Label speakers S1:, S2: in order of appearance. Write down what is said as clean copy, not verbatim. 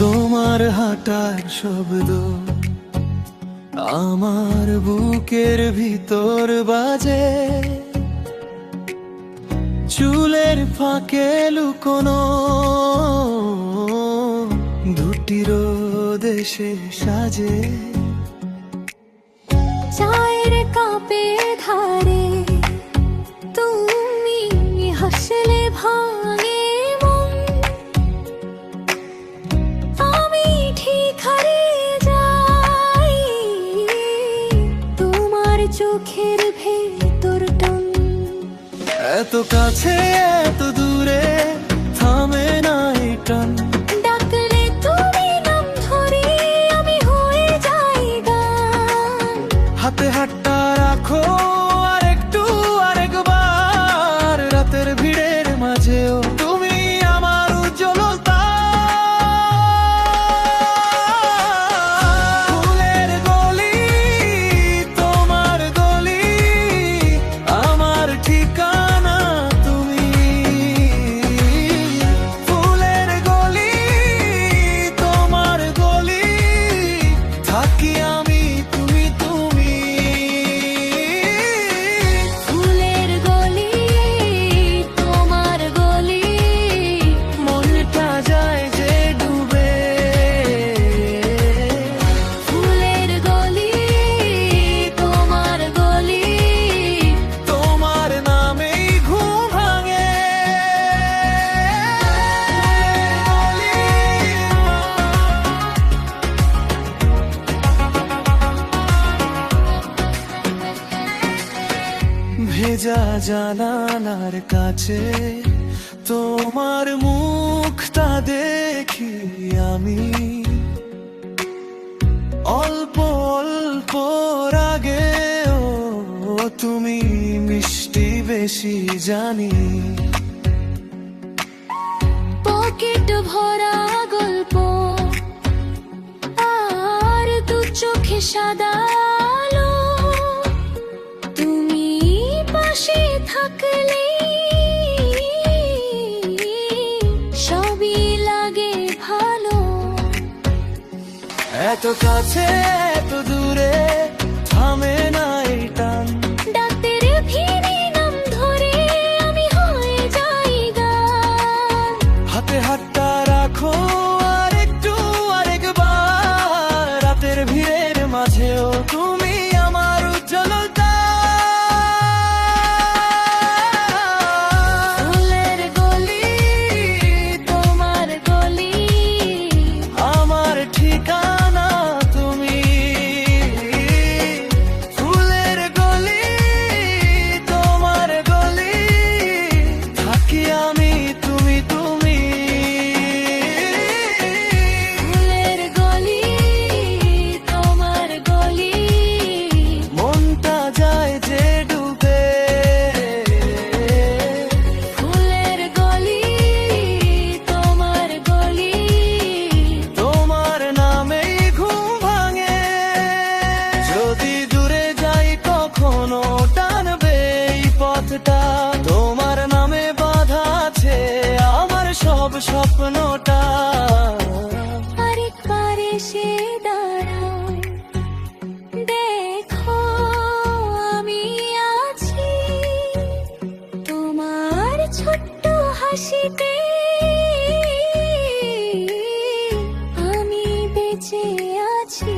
S1: তোমার হাঁটার শব্দ আমার বুকের ভিতর বাজে, চুলের ফাঁকে লুকোনো দুটির দেশে সাজে।
S2: চায়ের কাপে ধারে তুমি হাসলে ভাঙে মন, আমি ঠিক হারিয়ে যাই তোমার চোখের ভেতর টান।
S1: এত কাছে এত দূরে থামে না এই টান,
S2: ডাকলে তুমি নাম ধরে আমি হয়ে যাই গান।
S1: হাতে হাতটা রাখো আর একটু আরেকবার, রাতের ভিড়ের মাঝেও তুমি আমার উজ্জ্বলতা। ফুলের গলি তোমার গলি, আমার ঠিকানা তুমি। ফুলের গলি তোমার গলি, থাকি আমি তুমি তুমি।
S2: ফুলের গলি তোমার গলি,
S1: মনটা যায় যে ডুবে।
S2: ফুলের গলি তোমার গলি,
S1: তোমার নামেই ঘুম ভাঙে। ভেজা জানালার কাছে তোমার মুখটা দেখি আমি, অল্প অল্প রাগেও তুমি মিষ্টি বেশি জানি।
S2: পকেট ভরা গল্প আর দু চোখে সাদা আলো, তুমি পাশে থাকলে সবই লাগে ভালো।
S1: এত কাছে এত দূরে থামে না এই টান,
S2: ডাক্তার ভিড়ে নাম ধরে আমি হয়ে যাই গান।
S1: হাতে হাতটা রাখো আর একটু আরেকবার, রাতের ভিড়ের মাঝেও তুমি আমার উজ্জ্বলতা।
S2: ফুলের গলি তোমার গলি,
S1: আমার ঠিকানা তুমি। ফুলের গলি তোমার গলি, থাকি আমি তুমি তুমি।
S2: ফুলের গলি তোমার গলি,
S1: মনটা যায় যে ডুবে।
S2: ফুলের গলি তোমার গলি,
S1: তোমার নামেই ঘুম ভাঙে। যদি দূরে যাই কখনো টানবে এই পথটা, তোমার নামে বাঁধা আছে আমার সব স্বপ্নটা।
S2: আরেকবার এসে দাঁড়াও, দেখো আমি আছি তোমার ছোট্ট হাসিতে, আমি বেঁচে আছি।